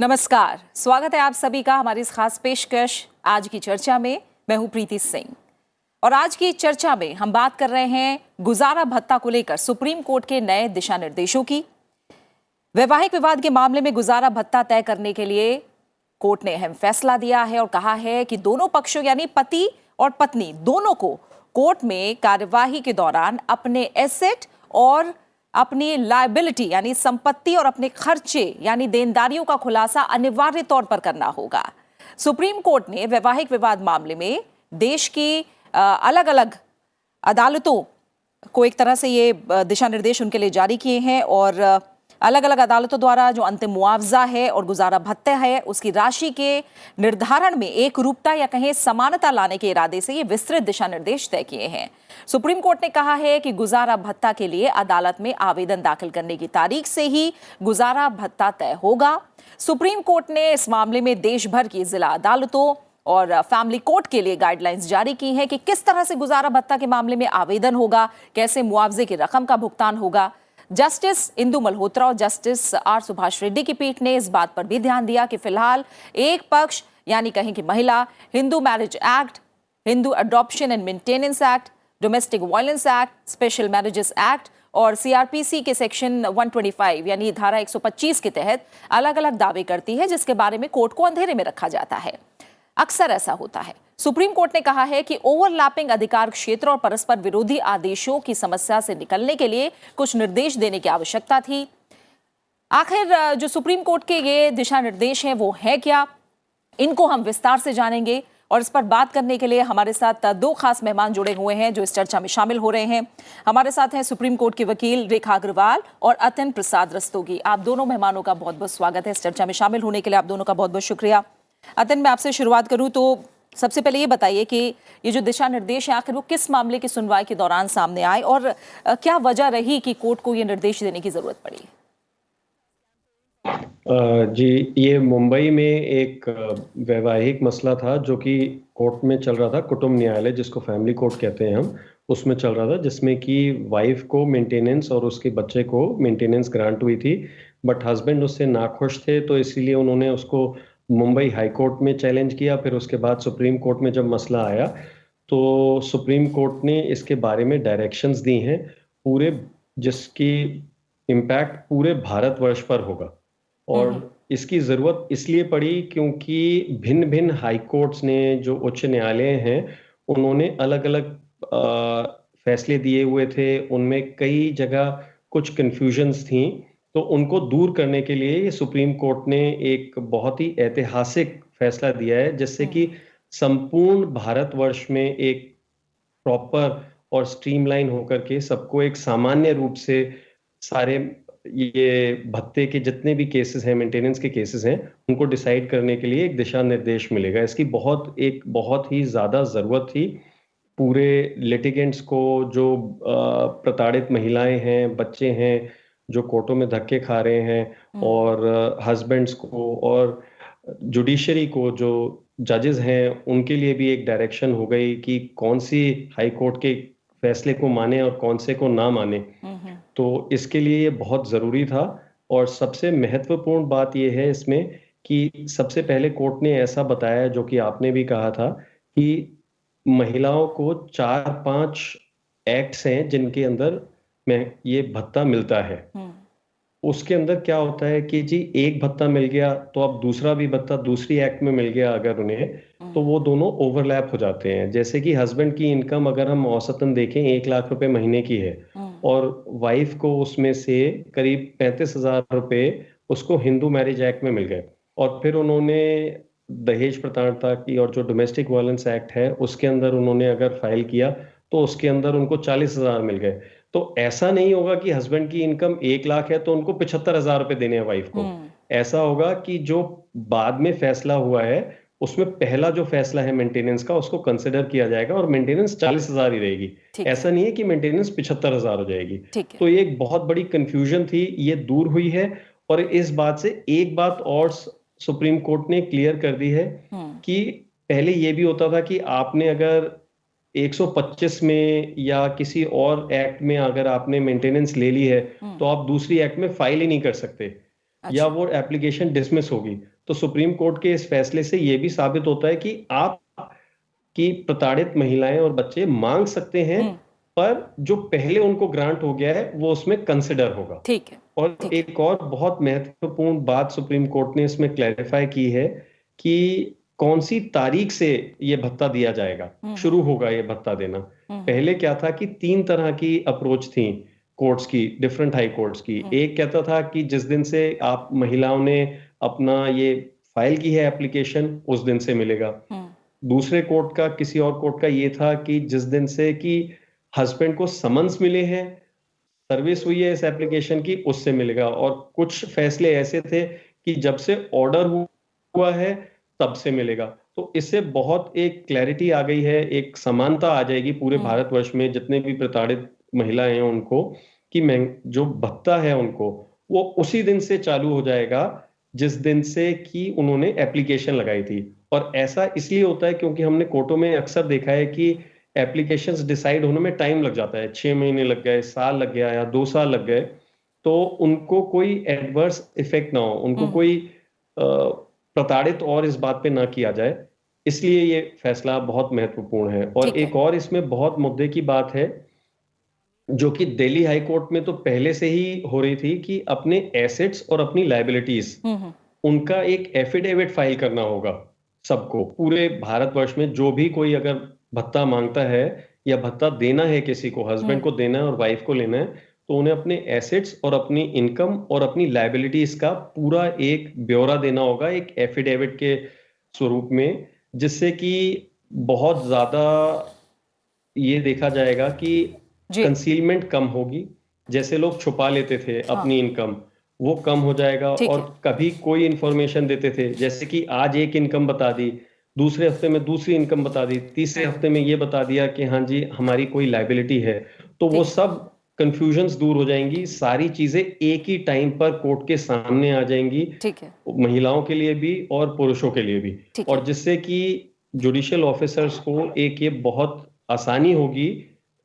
नमस्कार, स्वागत है आप सभी का हमारी इस खास पेशकश आज की चर्चा में। मैं हूं प्रीति सिंह और आज की चर्चा में हम बात कर रहे हैं गुजारा भत्ता को लेकर सुप्रीम कोर्ट के नए दिशा निर्देशों की। वैवाहिक विवाद के मामले में गुजारा भत्ता तय करने के लिए कोर्ट ने अहम फैसला दिया है और कहा है कि दोनों पक्षों यानी पति और पत्नी दोनों को कोर्ट में कार्यवाही के दौरान अपने एसेट और अपनी लायबिलिटी यानी संपत्ति और अपने खर्चे यानी देनदारियों का खुलासा अनिवार्य तौर पर करना होगा। सुप्रीम कोर्ट ने वैवाहिक विवाद मामले में देश की अलग अलग अदालतों को एक तरह से ये दिशा निर्देश उनके लिए जारी किए हैं और अलग अलग अदालतों द्वारा जो अंतिम मुआवजा है और गुजारा भत्ता है उसकी राशि के निर्धारण में एक रूपता या कहें समानता लाने के इरादे से ये विस्तृत दिशा निर्देश तय किए हैं। सुप्रीम कोर्ट ने कहा है कि गुजारा भत्ता के लिए अदालत में आवेदन दाखिल करने की तारीख से ही गुजारा भत्ता तय होगा। सुप्रीम कोर्ट ने इस मामले में देश भर की जिला अदालतों और फैमिली कोर्ट के लिए गाइडलाइंस जारी की हैं कि किस तरह से गुजारा भत्ता के मामले में आवेदन होगा, कैसे मुआवजे की रकम का भुगतान होगा। जस्टिस इंदु मल्होत्रा और जस्टिस आर सुभाष रेड्डी की पीठ ने इस बात पर भी ध्यान दिया कि फिलहाल एक पक्ष यानी कहें कि महिला Hindu marriage act, Hindu adoption and maintenance act, domestic violence act, special marriages act और सीआरपीसी के सेक्शन 125 यानी धारा 125 के तहत अलग अलग दावे करती है, जिसके बारे में कोर्ट को अंधेरे में रखा जाता है। अक्सर ऐसा होता है। सुप्रीम कोर्ट ने कहा है कि ओवरलैपिंग अधिकार क्षेत्र और परस्पर विरोधी आदेशों की समस्या से निकलने के लिए कुछ निर्देश देने की आवश्यकता थी। आखिर जो सुप्रीम कोर्ट के ये दिशा निर्देश हैं वो है क्या, इनको हम विस्तार से जानेंगे और इस पर बात करने के लिए हमारे साथ दो खास मेहमान जुड़े हुए हैं जो इस चर्चा में शामिल हो रहे हैं। हमारे साथ हैं सुप्रीम कोर्ट के वकील रेखा अग्रवाल और अतन प्रसाद रस्तोगी। आप दोनों मेहमानों का बहुत बहुत स्वागत है इस चर्चा में शामिल होने के लिए। आप दोनों का बहुत बहुत शुक्रिया। अतन, मैं आपसे शुरुआत करूं तो सबसे पहले ये बताइए कि ये जो दिशा निर्देश है आखिर वो किस मामले की सुनवाई के दौरान सामने आए और क्या वजह रही कि कोर्ट को ये निर्देश देने की जरूरत पड़ी? जी, ये मुंबई में एक वैवाहिक मसला था जो कि कोर्ट में चल रहा था, कुटुंब न्यायालय जिसको फैमिली कोर्ट कहते हैं हम, उसमें चल रहा था, जिसमें कि वाइफ को मेंटेनेंस और उसके बच्चे को मेंटेनेंस ग्रांट हुई थी, बट हस्बैंड उससे नाखुश थे, तो इसीलिए उन्होंने उसको मुंबई हाई कोर्ट में चैलेंज किया। फिर उसके बाद सुप्रीम कोर्ट में जब मसला आया तो सुप्रीम कोर्ट ने इसके बारे में डायरेक्शंस दी हैं पूरे, जिसकी इम्पैक्ट पूरे भारतवर्ष पर होगा। और इसकी जरूरत इसलिए पड़ी क्योंकि भिन्न भिन्न हाई कोर्ट्स ने, जो उच्च न्यायालय हैं, उन्होंने अलग अलग फैसले दिए हुए थे। उनमें कई जगह कुछ कंफ्यूजन्स थी, तो उनको दूर करने के लिए सुप्रीम कोर्ट ने एक बहुत ही ऐतिहासिक फैसला दिया है, जिससे कि संपूर्ण भारतवर्ष में एक प्रॉपर और स्ट्रीमलाइन होकर के सबको एक सामान्य रूप से सारे ये भत्ते के जितने भी केसेस हैं, मेंटेनेंस के केसेस हैं, उनको डिसाइड करने के लिए एक दिशा निर्देश मिलेगा। इसकी बहुत ही ज्यादा जरूरत थी पूरे लिटिगेंट्स को, जो प्रताड़ित महिलाएं हैं, बच्चे हैं जो कोर्टों में धक्के खा रहे हैं, और हस्बैंड्स को और जुडिशरी को, जो जजेस हैं, उनके लिए भी एक डायरेक्शन हो गई कि कौन सी हाई कोर्ट के फैसले को माने और कौन से को ना माने। तो इसके लिए ये बहुत जरूरी था। और सबसे महत्वपूर्ण बात यह है इसमें कि सबसे पहले कोर्ट ने ऐसा बताया, जो कि आपने भी कहा था, कि महिलाओं को 4-5 एक्ट्स हैं जिनके अंदर में ये भत्ता मिलता है। उसके अंदर क्या होता है कि जी एक भत्ता मिल गया तो अब दूसरा भी भत्ता दूसरी एक्ट में मिल गया अगर उन्हें, तो वो दोनों ओवरलैप हो जाते हैं। जैसे कि हस्बैंड की इनकम अगर हम औसतन देखें 1 लाख रुपए महीने की है और वाइफ को उसमें से करीब 35,000 रुपए उसको हिंदू मैरिज एक्ट में मिल गए, और फिर उन्होंने दहेज प्रताड़ना की और जो डोमेस्टिक वायलेंस एक्ट है उसके अंदर उन्होंने अगर फाइल किया तो उसके अंदर उनको 40,000 मिल गए। तो ऐसा नहीं होगा कि हस्बैंड की इनकम 1 लाख है तो उनको 75,000 रुपए देने हैं वाइफ को। ऐसा होगा कि जो बाद में फैसला हुआ है उसमें पहला जो फैसला है मेंटेनेंस का, उसको कंसिडर किया जाएगा और मेंटेनेंस 40,000 ही रहेगी। ऐसा नहीं है कि मेंटेनेंस 75,000 हो जाएगी। तो ये एक बहुत बड़ी कंफ्यूजन थी, ये दूर हुई है। और इस बात से एक बात और सुप्रीम कोर्ट ने क्लियर कर दी है कि पहले ये भी होता था कि आपने अगर 125 में या किसी और एक्ट में अगर आपने मेंटेनेंस ले ली है तो आप दूसरी एक्ट में फाइल ही नहीं कर सकते, या वो एप्लीकेशन डिसमिस होगी। तो सुप्रीम कोर्ट के इस फैसले से ये भी साबित होता है कि आप की प्रताड़ित महिलाएं और बच्चे मांग सकते हैं, पर जो पहले उनको ग्रांट हो गया है वो उसमें कंसिडर होगा। ठीक है। और ठीक है। एक और बहुत महत्वपूर्ण बात सुप्रीम कोर्ट ने इसमें क्लैरिफाई की है कि कौन सी तारीख से ये भत्ता दिया जाएगा, शुरू होगा ये भत्ता देना। पहले क्या था कि 3 तरह की अप्रोच थी कोर्ट्स की, डिफरेंट हाई कोर्ट्स की। एक कहता था कि जिस दिन से आप महिलाओं ने अपना ये फाइल की है एप्लीकेशन, उस दिन से मिलेगा। दूसरे कोर्ट का, किसी और कोर्ट का ये था कि जिस दिन से कि हस्बैंड को समन्स मिले हैं, सर्विस हुई है इस एप्लीकेशन की, उससे मिलेगा। और कुछ फैसले ऐसे थे कि जब से ऑर्डर हुआ है तब से मिलेगा। तो इससे बहुत एक क्लैरिटी आ गई है, एक समानता आ जाएगी पूरे भारतवर्ष में जितने भी प्रताड़ित महिलाएं हैं उनको, कि जो भत्ता है उनको वो उसी दिन से चालू हो जाएगा जिस दिन से कि उन्होंने एप्लीकेशन लगाई थी। और ऐसा इसलिए होता है क्योंकि हमने कोर्टों में अक्सर देखा है कि एप्लीकेशंस डिसाइड होने में टाइम लग जाता है, 6 महीने लग गए, साल लग गया या 2 साल लग गए, तो उनको कोई एडवर्स इफेक्ट ना हो, उनको कोई प्रताड़ित और इस बात पे ना किया जाए, इसलिए ये फैसला बहुत महत्वपूर्ण है। और एक और इसमें बहुत मुद्दे की बात है जो कि दिल्ली हाई कोर्ट में तो पहले से ही हो रही थी कि अपने एसेट्स और अपनी लायबिलिटीज उनका एक एफिडेविट फाइल करना होगा सबको, पूरे भारतवर्ष में। जो भी कोई अगर भत्ता मांगता है या भत्ता देना है किसी को, हस्बैंड को देना है और वाइफ को लेना है, तो उन्हें अपने एसेट्स और अपनी इनकम और अपनी लायबिलिटीज का पूरा एक ब्यौरा देना होगा एक एफिडेविट के स्वरूप में, जिससे कि बहुत ज्यादा ये देखा जाएगा कि कंसीलमेंट कम होगी। जैसे लोग छुपा लेते थे अपनी इनकम, वो कम हो जाएगा। और कभी कोई इंफॉर्मेशन देते थे, जैसे कि आज एक इनकम बता दी, दूसरे हफ्ते में दूसरी इनकम बता दी, तीसरे हफ्ते में ये बता दिया कि हाँ जी हमारी कोई लायबिलिटी है, तो वो सब कंफ्यूजन्स दूर हो जाएंगी। सारी चीजें एक ही टाइम पर कोर्ट के सामने आ जाएंगी, महिलाओं के लिए भी और पुरुषों के लिए भी, और जिससे कि जुडिशियल ऑफिसर्स को एक ये बहुत आसानी होगी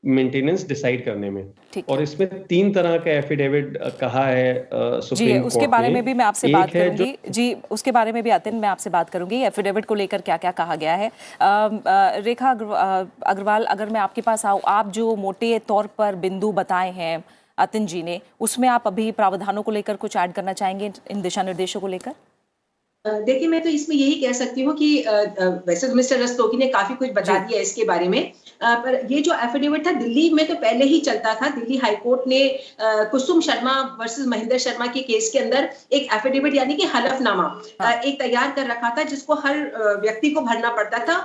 मेंटेनेंस डिसाइड करने में। और इसमें 3 तरह का एफिडेविट कहा है सुप्रीम कोर्ट ने। उसके बारे में भी मैं आपसे बात करूंगी जी, उसके बारे में भी आतिन मैं आपसे बात करूंगी, एफिडेविट को लेकर क्या क्या कहा गया है। रेखा अग्रवाल, अगर मैं आपके पास आऊं, आप जो मोटे तौर पर बिंदु बताए हैं अतिन जी ने, उसमें आप अभी प्रावधानों को लेकर कुछ ऐड करना चाहेंगे, इन दिशा निर्देशों को लेकर? देखिए, मैं तो इसमें यही कह सकती हूँ कि वैसे मिस्टर रस्तोगी ने काफी कुछ बता दिया इसके बारे में, पर ये जो एफिडेविट था दिल्ली में तो पहले ही चलता था। दिल्ली हाईकोर्ट ने कुसुम शर्मा वर्सेस महेंद्र शर्मा के केस के अंदर एक एफिडेविट यानी कि हलफनामा एक तैयार कर रखा था, जिसको हर व्यक्ति को भरना पड़ता था,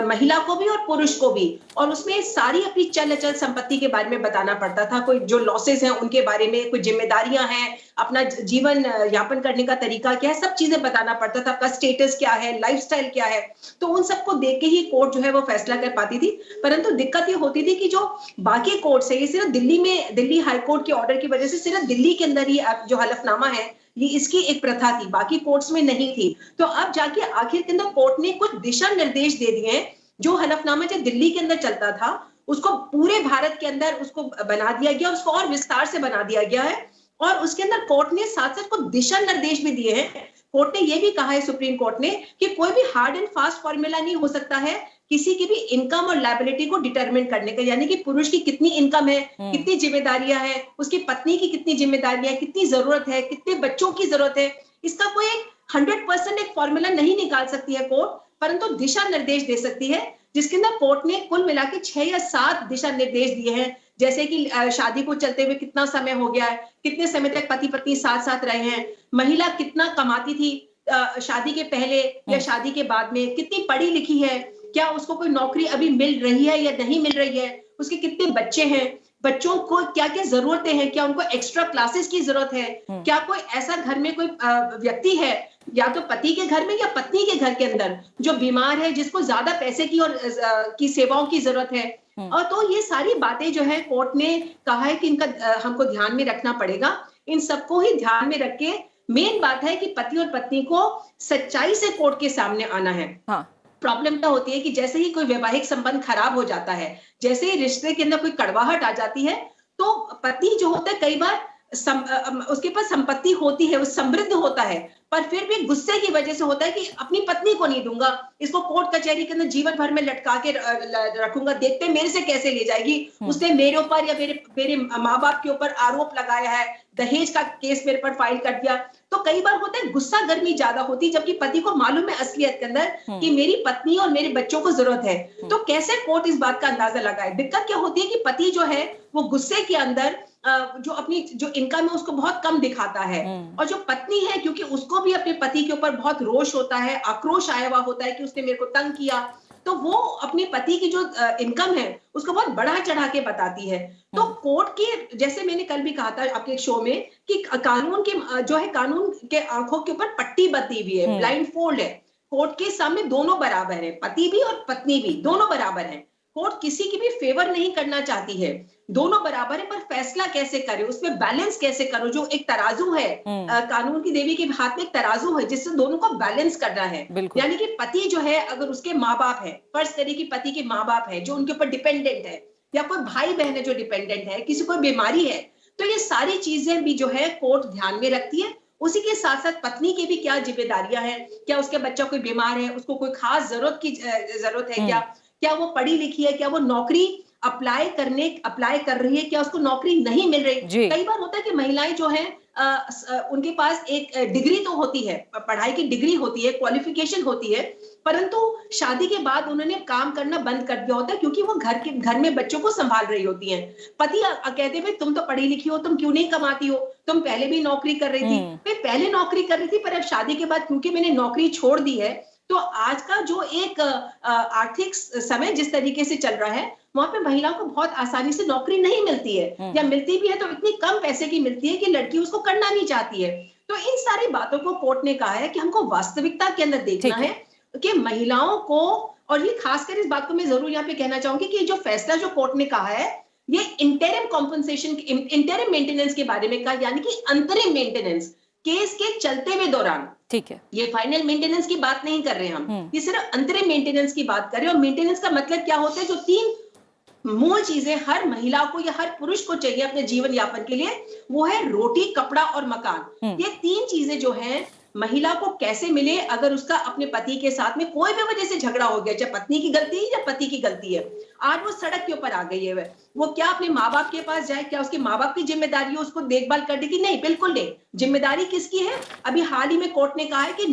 महिला को भी और पुरुष को भी। और उसमें सारी अपनी चल अचल संपत्ति के बारे में बताना पड़ता था, कोई जो लॉसेस हैं उनके बारे में, कोई जिम्मेदारियां हैं, अपना जीवन यापन करने का तरीका क्या है, सब चीजें बताना पड़ता था, आपका स्टेटस क्या है, लाइफस्टाइल क्या है। तो उन सबको देख के ही कोर्ट जो है वो फैसला कर पाती थी। परंतु दिक्कत ये होती थी कि जो बाकी कोर्ट है, ये सिर्फ दिल्ली में, दिल्ली हाईकोर्ट के ऑर्डर की वजह से सिर्फ दिल्ली के अंदर ही जो हलफनामा है ये इसकी एक प्रथा थी, बाकी कोर्ट्स में नहीं थी। तो अब जाके आखिर के अंदर कोर्ट ने कुछ दिशा निर्देश दे दिए हैं। जो हलफनामा जो दिल्ली के अंदर चलता था उसको पूरे भारत के अंदर उसको बना दिया गया, उसको और विस्तार से बना दिया गया है। और उसके अंदर कोर्ट ने साथ साथ कुछ दिशा निर्देश भी दिए हैं। कोर्ट ने यह भी कहा है, सुप्रीम कोर्ट ने, कि कोई भी हार्ड एंड फास्ट फॉर्मूला नहीं हो सकता है किसी की भी इनकम और लायबिलिटी को डिटरमिन करने का, यानी कि पुरुष की कितनी इनकम है, कितनी जिम्मेदारियां हैं, उसकी पत्नी की कितनी जिम्मेदारियां, कितनी जरूरत है, कितने बच्चों की जरूरत है, इसका कोई एक 100% एक फॉर्मूला नहीं निकाल सकती है कोर्ट, परंतु दिशा निर्देश दे सकती है, जिसके अंदर कोर्ट ने कुल मिला के 6 या 7 दिशा निर्देश दिए हैं। जैसे कि शादी को चलते हुए कितना समय हो गया है, कितने समय तक पति पत्नी साथ साथ रहे हैं, महिला कितना कमाती थी शादी के पहले या शादी के बाद में, कितनी पढ़ी लिखी है, क्या उसको कोई नौकरी अभी मिल रही है या नहीं मिल रही है, उसके कितने बच्चे हैं, बच्चों को क्या क्या जरूरतें हैं, क्या उनको एक्स्ट्रा क्लासेस की जरूरत है, क्या कोई ऐसा घर में कोई व्यक्ति है या तो पति के घर में या पत्नी के घर के अंदर जो बीमार है, जिसको ज्यादा पैसे की और की सेवाओं की जरूरत है। और तो ये सारी बातें जो है कोर्ट ने कहा है कि इनका हमको ध्यान में रखना पड़ेगा। इन सबको ही ध्यान में रख के मेन बात है कि पति और पत्नी को सच्चाई से कोर्ट के सामने आना है। प्रॉब्लम क्या होती है कि जैसे ही कोई वैवाहिक संबंध खराब हो जाता है, जैसे ही रिश्ते के अंदर कोई कड़वाहट आ जाती है, तो पति जो होता है कई बार उसके पास संपत्ति होती है, वो समृद्ध होता है, पर फिर भी गुस्से की वजह से होता है कि अपनी पत्नी को नहीं दूंगा, इसको कोर्ट कचहरी के अंदर जीवन भर में लटका के रखूंगा, देखते मेरे से कैसे ले जाएगी। उसने मेरे ऊपर या मेरे माँ बाप के ऊपर आरोप लगाया है, दहेज का केस मेरे पर फाइल कर दिया। तो कई बार होता है गुस्सा गर्मी ज्यादा होती, जबकि पति को मालूम है असलियत के अंदर कि मेरी पत्नी और मेरे बच्चों को जरूरत है। तो कैसे कोर्ट इस बात का अंदाजा लगाए? दिक्कत क्या होती है कि पति जो है वो गुस्से के अंदर जो अपनी जो इनकम है उसको बहुत कम दिखाता है, और जो पत्नी है क्योंकि उसको भी अपने पति के ऊपर बहुत रोष होता है, आक्रोश आया हुआ होता है कि उसने मेरे को तंग किया, तो वो अपने पति की जो इनकम है उसको बहुत बढ़ा चढ़ा के बताती है। तो कोर्ट की, जैसे मैंने कल भी कहा था आपके शो में, कि कानून के जो है, कानून के आंखों के ऊपर पट्टी बंधी हुई है, ब्लाइंड फोल्ड है। कोर्ट के सामने दोनों बराबर है, पति भी और पत्नी भी, दोनों बराबर है। कोर्ट किसी की भी फेवर नहीं करना चाहती है, दोनों बराबर है, पर फैसला कैसे करे, उसमें बैलेंस कैसे करो। जो एक तराजू है, कानून की देवी के हाथ में एक तराजू है जिससे दोनों को बैलेंस करना है। यानी कि पति जो है, अगर उसके माँ बाप है, फर्ज करिए कि पति के माँ बाप है जो उनके ऊपर डिपेंडेंट है, या कोई भाई बहन है जो डिपेंडेंट है, किसी को बीमारी है, तो ये सारी चीजें भी जो है कोर्ट ध्यान में रखती है। उसी के साथ साथ पत्नी की भी क्या जिम्मेदारियां हैं, क्या उसके बच्चा कोई बीमार है, उसको कोई खास जरूरत है क्या वो पढ़ी लिखी है, क्या वो नौकरी अप्लाई कर रही है, क्या उसको नौकरी नहीं मिल रही। कई बार होता है कि महिलाएं जो है उनके पास एक डिग्री तो होती है, पढ़ाई की डिग्री होती है, क्वालिफिकेशन होती है, परंतु शादी के बाद उन्होंने काम करना बंद कर दिया होता है क्योंकि वो घर में बच्चों को संभाल रही होती हैं। पति कहते हैं तुम तो पढ़ी लिखी हो, तुम क्यों नहीं कमाती हो, तुम पहले भी नौकरी कर रही थी। मैं पहले नौकरी कर रही थी, पर अब शादी के बाद क्योंकि मैंने नौकरी छोड़ दी है, तो आज का जो एक आर्थिक समय जिस तरीके से चल रहा है, वहां पे महिलाओं को बहुत आसानी से नौकरी नहीं मिलती है, या मिलती भी है तो इतनी कम पैसे की मिलती है कि लड़की उसको करना नहीं चाहती है। तो इन सारी बातों को कोर्ट ने कहा है कि हमको वास्तविकता के अंदर देखना है कि महिलाओं को, और ये खासकर इस बात को मैं जरूर यहाँ पे कहना चाहूंगी कि जो फैसला जो कोर्ट ने कहा है, ये इंटरिम कॉम्पनसेशन, इंटरिम मेंटेनेंस के बारे में कहा, यानी कि अंतरिम मेंटेनेंस केस के चलते हुए दौरान। ठीक है, ये फाइनल मेंटेनेंस की बात नहीं कर रहे हैं हम, ये सिर्फ अंतरिम मेंटेनेंस की बात कर रहे हैं। और मेंटेनेंस का मतलब क्या होता है? जो 3 मूल चीजें हर महिला को या हर पुरुष को चाहिए अपने जीवन यापन के लिए, वो है रोटी, कपड़ा और मकान। ये 3 चीजें जो हैं महिला को कैसे मिले अगर उसका अपने पति के साथ में कोई भी वजह से झगड़ा हो गया, चाहे पत्नी की गलती है या पति की गलती है, आज वो सड़क के ऊपर आ गई है, वो क्या अपने माँ बाप के पास जाए? क्या उसके माँ बाप की जिम्मेदारी है उसको देखभाल करने की? नहीं, बिल्कुल नहीं। जिम्मेदारी किसकी है? अभी हाल ही में कोर्ट ने कहा है कि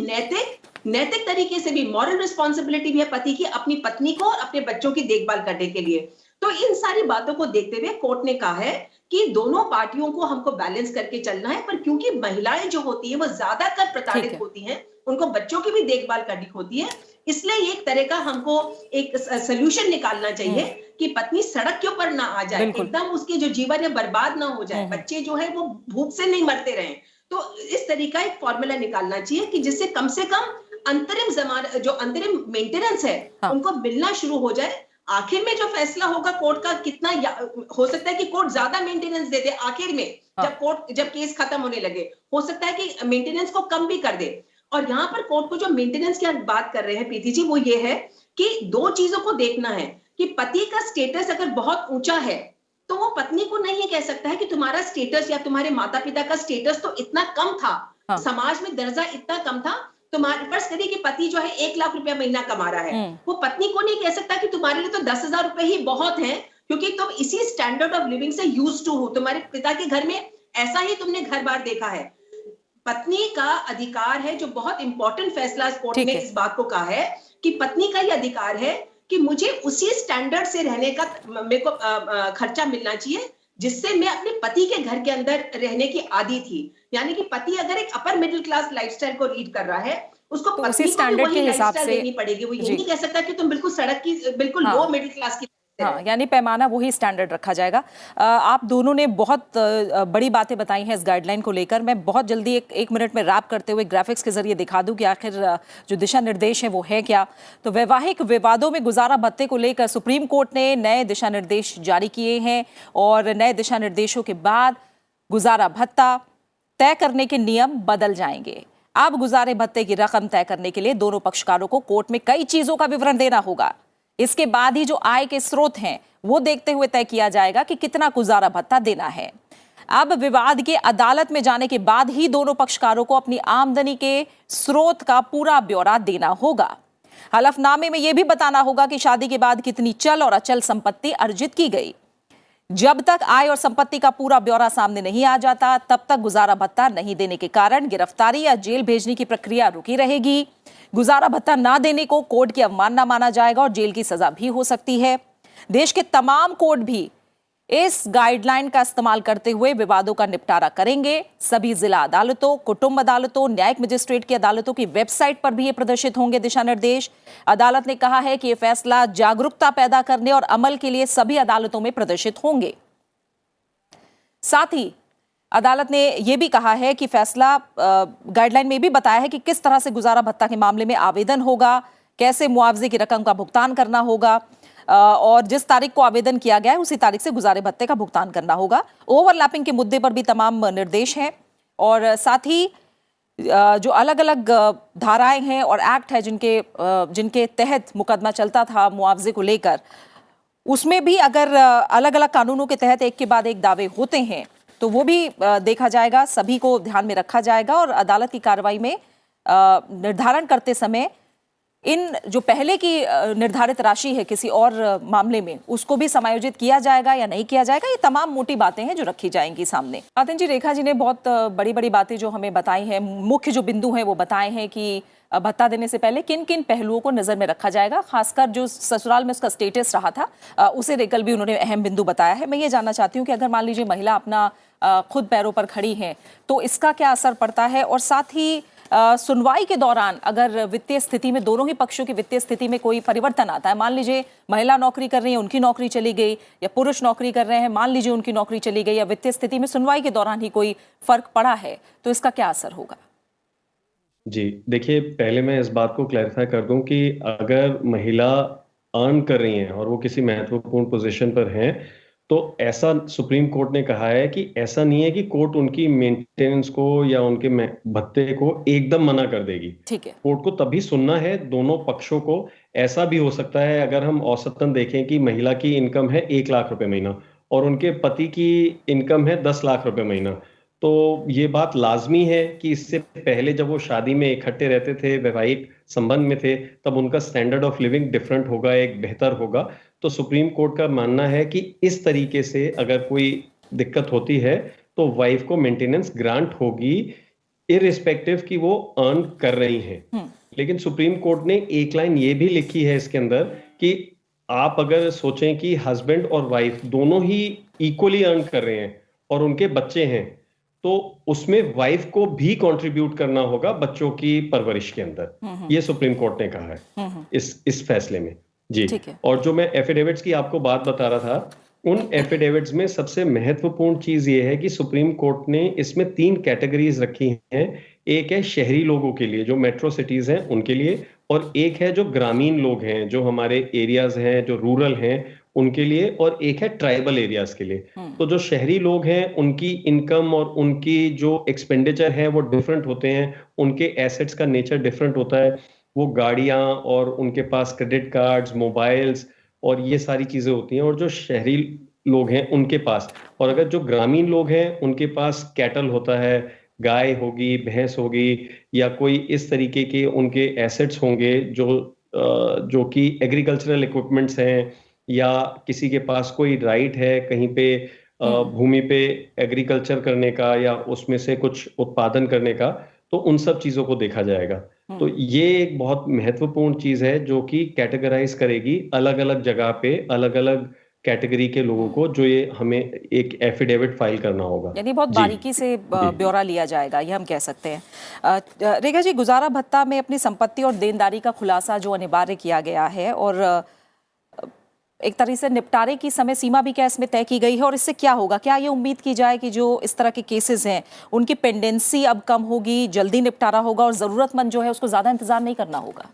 नैतिक तरीके से भी मॉरल रिस्पॉन्सिबिलिटी भी है पति की अपनी पत्नी को और अपने बच्चों की देखभाल करने के लिए। तो इन सारी बातों को देखते हुए कोर्ट ने कहा है कि दोनों पार्टियों को हमको बैलेंस करके चलना है, पर क्योंकि महिलाएं जो होती हैं वो ज्यादातर प्रताड़ित होती हैं, उनको बच्चों की भी देखभाल करनी होती है, इसलिए एक तरह का हमको एक सोल्यूशन निकालना चाहिए कि पत्नी सड़क के ऊपर ना आ जाए, एकदम उसके जो जीवन है बर्बाद ना हो जाए, बच्चे जो है वो भूख से नहीं मरते रहे। तो इस तरीका एक फॉर्मूला निकालना चाहिए कि जिससे कम से कम अंतरिम मेंटेनेंस है उनको मिलना शुरू हो जाए। आखिर में जो फैसला होगा कोर्ट का, कितना हो सकता है कि कोर्ट ज्यादा मेंटेनेंस दे दे आखिर में, जब केस खत्म होने लगे, हो सकता है कि मेंटेनेंस को कम भी कर दे। और यहाँ पर कोर्ट को जो मेंटेनेंस की बात कर रहे हैं प्रीति जी, वो ये है कि 2 चीजों को देखना है कि पति का स्टेटस अगर बहुत ऊंचा है तो वो पत्नी को नहीं कह सकता है कि तुम्हारा स्टेटस या तुम्हारे माता पिता का स्टेटस तो इतना कम था, समाज में दर्जा इतना कम था, तुम्हारे फर्ज करिए कि पति जो है 1 लाख रुपया महीना कमा रहा है, वो पत्नी को नहीं कह सकता कि तुम्हारे लिए तो 10,000 रुपए ही बहुत हैं, क्योंकि तुम इसी स्टैंडर्ड ऑफ लिविंग से यूज्ड टू हो, तुम्हारे पिता के घर में ऐसा ही तुमने घर बार देखा है। पत्नी का अधिकार है, जो बहुत इंपॉर्टेंट फैसला कोर्ट ने इस बात को कहा है कि पत्नी का यह अधिकार है कि मुझे उसी स्टैंडर्ड से रहने का मेरे को खर्चा मिलना चाहिए जिससे मैं अपने पति के घर के अंदर रहने की आदी थी। यानी कि पति अगर एक अपर मिडिल क्लास लाइफस्टाइल को लीड कर रहा है, उसको तो पत्नी को भी वही लाइफस्टाइल देनी पड़ेगी। वो ये नहीं कह सकता कि तुम बिल्कुल सड़क की, बिल्कुल लो मिडिल क्लास की। हाँ, यानी पैमाना वही स्टैंडर्ड रखा जाएगा। आप दोनों ने बहुत बड़ी बातें बताई हैं इस गाइडलाइन को लेकर। मैं बहुत जल्दी एक मिनट में रैप करते हुए ग्राफिक्स के जरिए दिखा दूं कि आखिर जो दिशा निर्देश है वो है क्या। तो वैवाहिक विवादों में गुजारा भत्ते को लेकर सुप्रीम कोर्ट ने नए दिशा निर्देश जारी किए हैं और नए दिशा निर्देशों के बाद गुजारा भत्ता तय करने के नियम बदल जाएंगे। अब गुजारे भत्ते की रकम तय करने के लिए दोनों पक्षकारों को कोर्ट में कई चीजों का विवरण देना होगा। इसके बाद ही जो आय के स्रोत हैं वो देखते हुए तय किया जाएगा कि कितना गुजारा भत्ता देना है। अब विवाद के अदालत में जाने के बाद ही दोनों पक्षकारों को अपनी आमदनी के स्रोत का पूरा ब्यौरा देना होगा। हलफनामे में यह भी बताना होगा कि शादी के बाद कितनी चल और अचल संपत्ति अर्जित की गई। जब तक आय और संपत्ति का पूरा ब्यौरा सामने नहीं आ जाता, तब तक गुजारा भत्ता नहीं देने के कारण गिरफ्तारी या जेल भेजने की प्रक्रिया रुकी रहेगी। गुजारा भत्ता ना देने को कोर्ट की अवमानना माना जाएगा और जेल की सजा भी हो सकती है। देश के तमाम कोर्ट भी इस गाइडलाइन का इस्तेमाल करते हुए विवादों का निपटारा करेंगे। सभी जिला अदालतों, कुटुंब अदालतों, न्यायिक मजिस्ट्रेट की अदालतों की वेबसाइट पर भी ये प्रदर्शित होंगे दिशा निर्देश। अदालत ने कहा है कि यह फैसला जागरूकता पैदा करने और अमल के लिए सभी अदालतों में प्रदर्शित होंगे। साथ ही अदालत ने यह भी कहा है कि फैसला गाइडलाइन में भी बताया है कि किस तरह से गुजारा भत्ता के मामले में आवेदन होगा, कैसे मुआवजे की रकम का भुगतान करना होगा और जिस तारीख को आवेदन किया गया है उसी तारीख से गुजारे भत्ते का भुगतान करना होगा। ओवरलैपिंग के मुद्दे पर भी तमाम निर्देश हैं और साथ ही जो अलग अलग धाराएं हैं और एक्ट है जिनके तहत मुकदमा चलता था मुआवजे को लेकर, उसमें भी अगर अलग अलग कानूनों के तहत एक के बाद एक दावे होते हैं तो वो भी देखा जाएगा, सभी को ध्यान में रखा जाएगा और अदालत की कार्रवाई में निर्धारण करते समय इन जो पहले की निर्धारित राशि है किसी और मामले में उसको भी समायोजित किया जाएगा या नहीं किया जाएगा। ये तमाम मोटी बातें हैं जो रखी जाएंगी सामने। आतिन जी, रेखा जी ने बहुत बड़ी बड़ी बातें जो हमें बताई हैं, मुख्य जो बिंदु हैं वो बताए हैं कि भत्ता देने से पहले किन किन पहलुओं को नजर में रखा जाएगा, खासकर जो ससुराल में उसका स्टेटस रहा था उसे लेकर भी उन्होंने अहम बिंदु बताया है। मैं ये जानना चाहती हूँ कि अगर मान लीजिए महिला अपना खुद पैरों पर खड़ी है तो इसका क्या असर पड़ता है और साथ ही सुनवाई के दौरान अगर वित्तीय स्थिति में, दोनों ही पक्षों की वित्तीय स्थिति में कोई परिवर्तन आता है, मान लीजिए महिला नौकरी कर रही है, उनकी नौकरी चली गई, या पुरुष नौकरी कर रहे हैं, मान लीजिए उनकी नौकरी चली गई, या वित्तीय स्थिति में सुनवाई के दौरान ही कोई फर्क पड़ा है, तो इसका क्या असर होगा? जी देखिए, पहले मैं इस बात को क्लैरिफाई कर दूं कि अगर महिला अर्न कर रही हैं और वो किसी महत्वपूर्ण पोजीशन पर हैं तो ऐसा सुप्रीम कोर्ट ने कहा है कि ऐसा नहीं है कि कोर्ट उनकी मेंटेनेंस को या उनके भत्ते को एकदम मना कर देगी। ठीक है, कोर्ट को तभी सुनना है दोनों पक्षों को। ऐसा भी हो सकता है अगर हम औसतन देखें कि महिला की इनकम है 1 लाख रुपए महीना और उनके पति की इनकम है 10 लाख रुपए महीना, तो ये बात लाजमी है कि इससे पहले जब वो शादी में इकट्ठे रहते थे, वैवाहिक संबंध में थे, तब उनका स्टैंडर्ड ऑफ लिविंग डिफरेंट होगा, एक बेहतर होगा। तो सुप्रीम कोर्ट का मानना है कि इस तरीके से अगर कोई दिक्कत होती है तो वाइफ को मेंटेनेंस ग्रांट होगी, इररिस्पेक्टिव कि वो अर्न कर रही हैं। लेकिन सुप्रीम कोर्ट ने एक लाइन ये भी लिखी है इसके अंदर कि आप अगर सोचें कि हस्बैंड और वाइफ दोनों ही इक्वली अर्न कर रहे हैं और उनके बच्चे हैं, तो उसमें वाइफ को भी कंट्रीब्यूट करना होगा बच्चों की परवरिश के अंदर। ये सुप्रीम कोर्ट ने कहा है इस फैसले में। जी, और जो मैं एफिडेविट्स की आपको बात बता रहा था, उन एफिडेविट्स में सबसे महत्वपूर्ण चीज ये है कि सुप्रीम कोर्ट ने इसमें 3 कैटेगरीज रखी हैं। एक है शहरी लोगों के लिए जो मेट्रो सिटीज हैं उनके लिए, और एक है जो ग्रामीण लोग हैं जो हमारे एरियाज हैं जो रूरल हैं उनके लिए, और एक है ट्राइबल एरियाज के लिए। तो जो शहरी लोग हैं उनकी इनकम और उनकी जो एक्सपेंडिचर है वो डिफरेंट होते हैं, उनके एसेट्स का नेचर डिफरेंट होता है, वो गाड़ियां और उनके पास क्रेडिट कार्ड्स, मोबाइल्स और ये सारी चीजें होती हैं, और जो शहरी लोग हैं उनके पास, और अगर जो ग्रामीण लोग हैं उनके पास कैटल होता है, गाय होगी, भैंस होगी, या कोई इस तरीके के उनके एसेट्स होंगे जो कि एग्रीकल्चरल इक्विपमेंट्स हैं, या किसी के पास कोई राइट है कहीं पे भूमि पे एग्रीकल्चर करने का या उसमें से कुछ उत्पादन करने का, तो उन सब चीजों को देखा जाएगा। तो ये एक बहुत महत्वपूर्ण चीज है जो कि कैटेगराइज करेगी अलग अलग जगह पे अलग अलग कैटेगरी के लोगों को, जो ये हमें एक एफिडेविट फाइल करना होगा। यानी बहुत बारीकी से ब्यौरा लिया जाएगा, ये हम कह सकते हैं। रेखा जी, गुजारा भत्ता में अपनी संपत्ति और देनदारी का खुलासा जो अनिवार्य किया गया है, और एक तरह से निपटारे की समय सीमा भी क्या इसमें तय की गई है, और इससे क्या होगा? क्या ये उम्मीद की जाए कि जो इस तरह के केसेस हैं उनकी पेंडेंसी अब कम होगी, जल्दी निपटारा होगा और जरूरतमंद जो है उसको ज्यादा इंतजार नहीं करना होगा?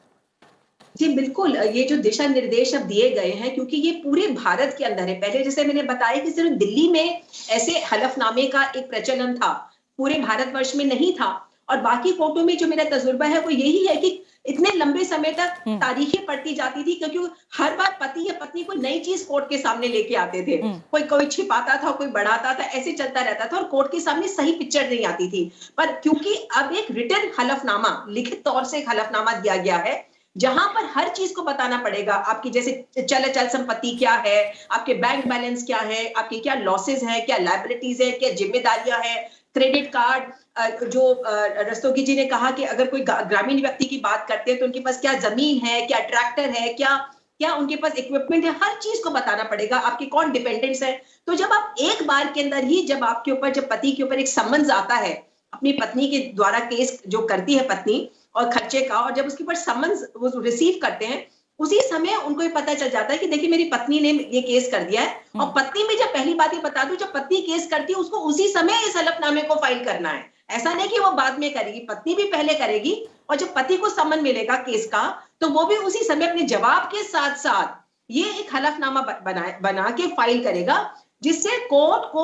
जी बिल्कुल, ये जो दिशा निर्देश अब दिए गए हैं, क्योंकि ये पूरे भारत के अंदर है। पहले जैसे मैंने बताया कि सिर्फ दिल्ली में ऐसे हलफनामे का एक प्रचलन था, पूरे भारतवर्ष में नहीं था। और बाकी कोर्टों में जो मेरा तजुर्बा है वो यही है कि इतने लंबे समय तक तारीखें पड़ती जाती थी, क्योंकि हर बार पति या पत्नी को कोई नई चीज कोर्ट के सामने लेके आते थे, कोई कोई छिपाता था, कोई बढ़ाता था, ऐसे चलता रहता था और कोर्ट के सामने सही पिक्चर नहीं आती थी। पर क्योंकि अब एक रिटन हलफनामा, लिखित तौर से एक हलफनामा दिया गया है जहां पर हर चीज को बताना पड़ेगा, आपकी जैसे चल संपत्ति क्या है, आपके बैंक बैलेंस क्या है, आपके क्या लॉसेज है, क्या लायबिलिटीज है, क्या जिम्मेदारियां हैं, क्रेडिट कार्ड, जो रस्तोगी जी ने कहा कि अगर कोई ग्रामीण व्यक्ति की बात करते हैं तो उनके पास क्या जमीन है, क्या ट्रैक्टर है, क्या क्या उनके पास इक्विपमेंट है, हर चीज को बताना पड़ेगा, आपके कौन डिपेंडेंट्स है। तो जब आप एक बार के अंदर ही जब आपके ऊपर, जब पति के ऊपर एक सम्मन्स आता है अपनी पत्नी के द्वारा, केस जो करती है पत्नी और खर्चे का, और जब उसके ऊपर सम्मन्स वो रिसीव करते हैं उसी समय उनको ये पता चल जाता है कि देखिए मेरी पत्नी ने ये केस कर दिया है। और पत्नी में जब पहली बात ये बता दूं, जब पत्नी केस करती है उसको उसी समय इस हलफनामे को फाइल करना है, ऐसा नहीं कि वो बाद में करेगी, पत्नी भी पहले करेगी। और जब पति को सम्मन मिलेगा केस का तो वो भी उसी समय अपने जवाब के साथ साथ ये एक हलफनामा बना के फाइल करेगा, जिससे कोर्ट को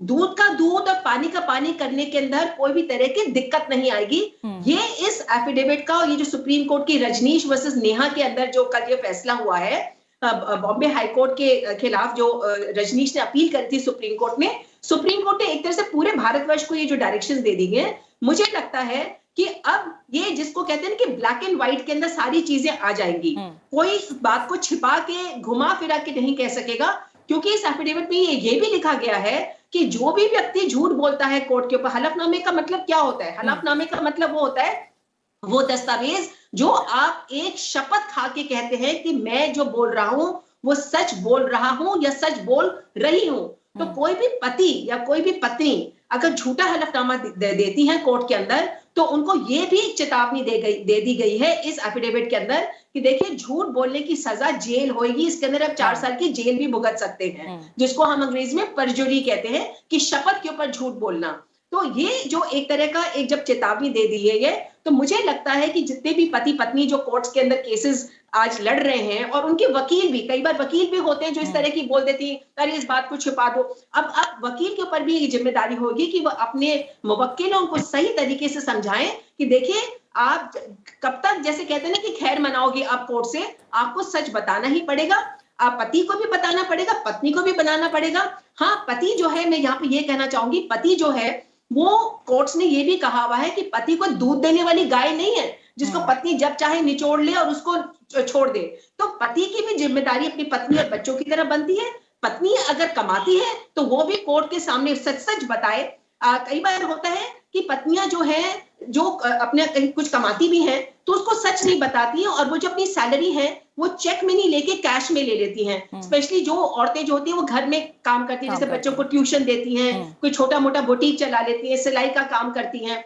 दूध का दूध और पानी का पानी करने के अंदर कोई भी तरह की दिक्कत नहीं आएगी। ये इस एफिडेविट का, ये जो सुप्रीम कोर्ट की रजनीश वर्सेस नेहा के अंदर जो कल ये फैसला हुआ है बॉम्बे हाई कोर्ट के खिलाफ, जो रजनीश ने अपील करी थी सुप्रीम कोर्ट में, सुप्रीम कोर्ट ने एक तरह से पूरे भारतवर्ष को ये जो डायरेक्शंस दे दी गए, मुझे लगता है कि अब ये जिसको कहते हैं कि ब्लैक एंड व्हाइट के अंदर सारी चीजें आ जाएंगी, कोई इस बात को छिपा के घुमा फिरा के नहीं कह सकेगा, क्योंकि इस एफिडेविट में ये भी लिखा गया है कि जो भी व्यक्ति झूठ बोलता है कोर्ट के ऊपर, हलफनामे का मतलब क्या होता है, हलफनामे का मतलब वो होता है वो दस्तावेज जो आप एक शपथ खा के कहते हैं कि मैं जो बोल रहा हूं वो सच बोल रहा हूं या सच बोल रही हूं। तो कोई भी पति या कोई भी पत्नी अगर झूठा हलफनामा देती है कोर्ट के अंदर, तो उनको ये भी चेतावनी दे दी गई है इस एफिडेविट के अंदर कि देखिए झूठ बोलने की सजा जेल होगी, इसके अंदर आप 4 साल की जेल भी भुगत सकते हैं, जिसको हम अंग्रेजी में परजुरी कहते हैं, कि शपथ के ऊपर झूठ बोलना। तो ये जो एक तरह का एक जब चेतावनी दे दी है ये, तो मुझे लगता है कि जितने भी पति पत्नी जो कोर्ट्स के अंदर केसेस आज लड़ रहे हैं, और उनके वकील भी, कई बार वकील भी होते हैं जो इस तरह की बोल देती हैं, अरे इस बात को छिपा दो। अब वकील के ऊपर भी ये जिम्मेदारी होगी कि वह अपने मुवक्किलों को सही तरीके से समझाएं कि देखिए आप कब तक, जैसे कहते हैं ना कि खैर मनाओगे आप कोर्ट से, आपको सच बताना ही पड़ेगा, आप पति को भी बताना पड़ेगा, पत्नी को भी बनाना पड़ेगा। हाँ, पति जो है, मैं यहाँ पे ये कहना चाहूंगी, पति जो है वो कोर्ट्स ने ये भी कहा हुआ है कि पति को दूध देने वाली गाय नहीं है जिसको पत्नी जब चाहे निचोड़ ले और उसको छोड़ दे। तो पति की भी जिम्मेदारी अपनी पत्नी और बच्चों की तरह बनती है। पत्नी अगर कमाती है तो वो भी कोर्ट के सामने सच सच बताए। कई बार होता है कि पत्नियां जो है, जो अपने कुछ कमाती भी हैं, तो उसको सच नहीं बताती हैं, और वो जो अपनी सैलरी है वो चेक में नहीं लेके कैश में ले लेती हैं। स्पेशली जो औरतें जो होती हैं वो घर में काम करती हैं, जैसे बच्चों को ट्यूशन देती हैं, कोई छोटा मोटा बुटीक चला लेती हैं, सिलाई का काम करती हैं,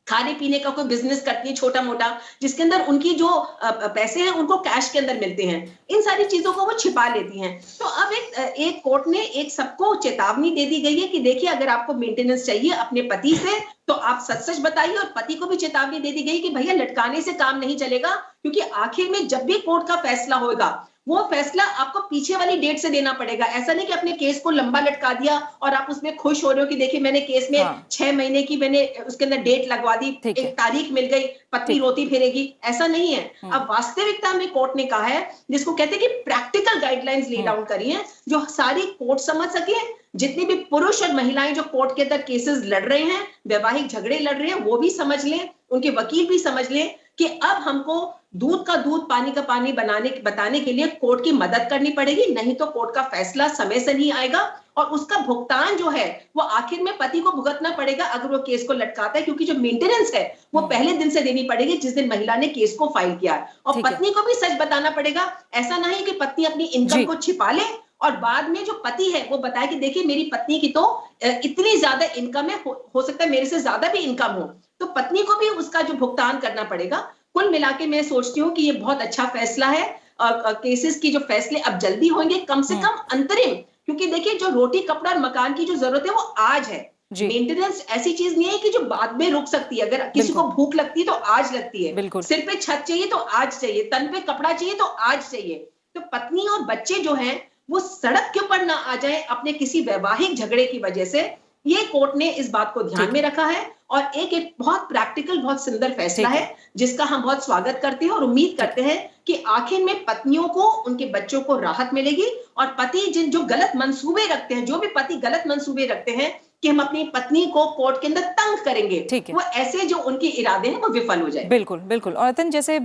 खाने पीने का कोई बिजनेस करती है छोटा मोटा, जिसके अंदर उनकी जो पैसे हैं उनको कैश के अंदर मिलते हैं। इन सारी चीजों को वो छिपा लेती हैं। तो अब एक कोर्ट ने एक सबको चेतावनी दे दी गई है कि देखिए अगर आपको मेंटेनेंस चाहिए अपने पति से तो आप सच सच बताइए, और पति को भी चेतावनी दे दी गई कि भैया लटकाने से काम नहीं चलेगा, क्योंकि आखिर में जब भी कोर्ट का फैसला होगा वो फैसला आपको पीछे वाली डेट से देना पड़ेगा। ऐसा नहीं कि अपने केस को लंबा लटका दिया और आप उसमें खुश हो रहे हो कि देखिए मैंने केस में 6 महीने की मैंने उसके अंदर डेट लगवा दी, एक तारीख मिल गई, पत्नी रोती फिरेगी, ऐसा नहीं है। अब वास्तविकता में कोर्ट ने कहा है, जिसको कहते हैं कि प्रैक्टिकल गाइडलाइंस ले डाउन करी है, जो सारी कोर्ट समझ सके, जितने भी पुरुष और महिलाएं जो कोर्ट के अंदर केसेस लड़ रहे हैं, वैवाहिक झगड़े लड़ रहे हैं, वो भी समझ लें, उनके वकील भी समझ लें कि अब हमको दूध का दूध पानी का पानी बताने के लिए कोर्ट की मदद करनी पड़ेगी, नहीं तो कोर्ट का फैसला समय से नहीं आएगा, और उसका भुगतान जो है वो आखिर में पति को भुगतना पड़ेगा अगर वो केस को लटकाता है, क्योंकि जो मेंटेनेंस है वो पहले दिन से देनी पड़ेगी जिस दिन महिला ने केस को फाइल किया है। और पत्नी को भी सच बताना पड़ेगा। ऐसा नहीं कि पत्नी अपनी इनकम को छिपा ले और बाद में जो पति है वो बताए कि देखिए मेरी पत्नी की तो इतनी ज्यादा इनकम है, हो सकता है मेरे से ज्यादा भी इनकम हो, तो पत्नी को भी उसका जो भुगतान करना पड़ेगा। कुल मिला के मैं सोचती हूँ कि ये बहुत अच्छा फैसला है, और केसेस की जो फैसले अब जल्दी होंगे, कम से कम अंतरिम, क्योंकि देखिए जो रोटी कपड़ा और मकान की जो जरूरत है वो आज है। मेंटेनेंस ऐसी चीज नहीं है कि जो बाद में रुक सकती है। अगर किसी को भूख लगती है तो आज लगती है, सिर पे छत चाहिए तो आज चाहिए, तन पे कपड़ा चाहिए तो आज चाहिए। तो पत्नी और बच्चे जो हैं वो सड़क के ऊपर ना आ जाए अपने किसी वैवाहिक झगड़े की वजह से, ये कोर्ट ने इस बात को ध्यान में रखा है और एक बहुत प्रैक्टिकल, बहुत सुंदर फैसला है जिसका हम बहुत स्वागत करते हैं और उम्मीद करते हैं कि आखिर में पत्नियों को, उनके बच्चों को राहत मिलेगी और पति जो गलत मंसूबे रखते हैं, जो भी पति गलत मंसूबे रखते हैं कि हम अपनी पत्नी को कोर्ट के अंदर तंग करेंगे, वो ऐसे जो उनके इरादे हैं वो विफल हो जाए। बिल्कुल बिल्कुल। और अतन, जैसे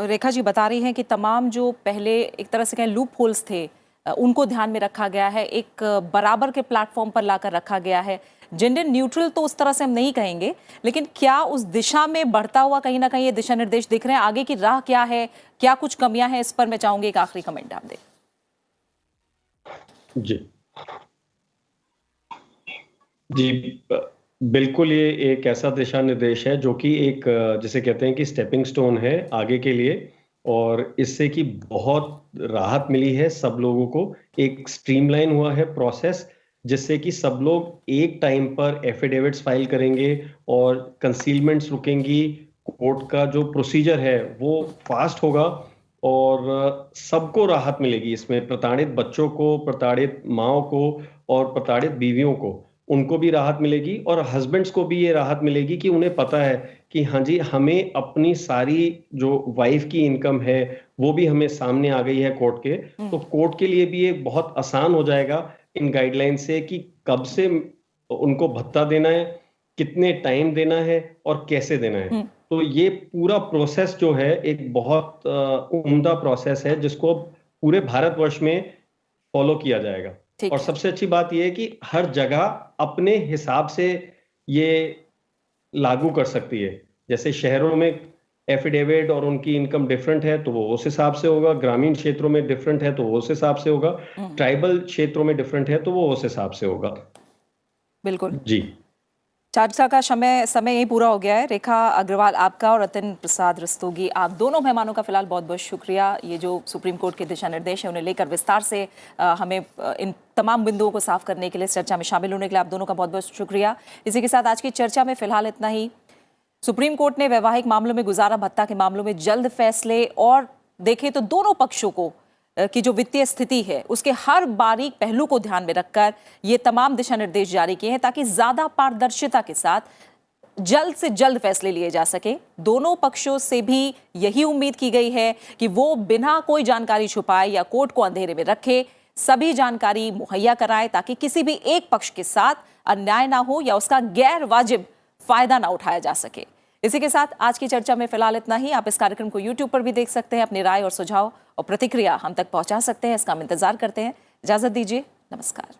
रेखा जी बता रही हैं कि तमाम जो पहले एक तरह से कहें लूप होल्स थे उनको ध्यान में रखा गया है, एक बराबर के प्लेटफॉर्म पर लाकर रखा गया है। जेंडर न्यूट्रल तो उस तरह से हम नहीं कहेंगे, लेकिन क्या उस दिशा में बढ़ता हुआ कहीं ना कहीं ये दिशा निर्देश दिख रहे हैं? आगे की राह क्या है, क्या कुछ कमियां हैं, इस पर मैं चाहूंगी एक आखिरी कमेंट आप दें। जी बिल्कुल, ये एक ऐसा दिशा निर्देश है जो कि एक जिसे कहते हैं कि स्टेपिंग स्टोन है आगे के लिए, और इससे कि बहुत राहत मिली है सब लोगों को। एक स्ट्रीमलाइन हुआ है प्रोसेस, जिससे कि सब लोग एक टाइम पर एफिडेविट्स फाइल करेंगे और कंसीलमेंट्स रुकेंगी। कोर्ट का जो प्रोसीजर है वो फास्ट होगा और सबको राहत मिलेगी इसमें, प्रताड़ित बच्चों को, प्रताड़ित माओ को और प्रताड़ित बीवियों को, उनको भी राहत मिलेगी और हस्बैंड्स को भी ये राहत मिलेगी कि उन्हें पता है कि हाँ जी, हमें अपनी सारी जो वाइफ की इनकम है वो भी हमें सामने आ गई है कोर्ट के। तो कोर्ट के लिए भी ये बहुत आसान हो जाएगा इन गाइडलाइन से कि कब से उनको भत्ता देना है, कितने टाइम देना है और कैसे देना है। तो ये पूरा प्रोसेस जो है एक बहुत उम्दा प्रोसेस है जिसको पूरे भारतवर्ष में फॉलो किया जाएगा। और सबसे अच्छी बात यह है कि हर जगह अपने हिसाब से ये लागू कर सकती है। जैसे शहरों में एफिडेविट और उनकी इनकम डिफरेंट है तो वो उस हिसाब से होगा, ग्रामीण क्षेत्रों में डिफरेंट है तो वो उस हिसाब से होगा, ट्राइबल क्षेत्रों में डिफरेंट है तो वो उस हिसाब से होगा। बिल्कुल जी। चर्चा का समय यही पूरा हो गया है। रेखा अग्रवाल आपका और रतन प्रसाद रस्तोगी, आप दोनों मेहमानों का फिलहाल बहुत बहुत शुक्रिया। ये जो सुप्रीम कोर्ट के दिशा निर्देश है उन्हें लेकर विस्तार से हमें इन तमाम बिंदुओं को साफ करने के लिए, चर्चा में शामिल होने के लिए आप दोनों का बहुत बहुत शुक्रिया। इसी के साथ आज की चर्चा में फिलहाल इतना ही। सुप्रीम कोर्ट ने वैवाहिक मामलों में गुजारा भत्ता के मामलों में जल्द फैसले, और देखें तो दोनों पक्षों को की जो वित्तीय स्थिति है उसके हर बारीक पहलू को ध्यान में रखकर ये तमाम दिशा निर्देश जारी किए हैं ताकि ज्यादा पारदर्शिता के साथ जल्द से जल्द फैसले लिए जा सके। दोनों पक्षों से भी यही उम्मीद की गई है कि वो बिना कोई जानकारी छुपाए या कोर्ट को अंधेरे में रखे सभी जानकारी मुहैया कराए ताकि किसी भी एक पक्ष के साथ अन्याय ना हो या उसका गैर वाजिब फायदा ना उठाया जा सके। इसी के साथ आज की चर्चा में फिलहाल इतना ही। आप इस कार्यक्रम को YouTube पर भी देख सकते हैं। अपनी राय और सुझाव और प्रतिक्रिया हम तक पहुंचा सकते हैं, इसका हम इंतजार करते हैं। इजाजत दीजिए, नमस्कार।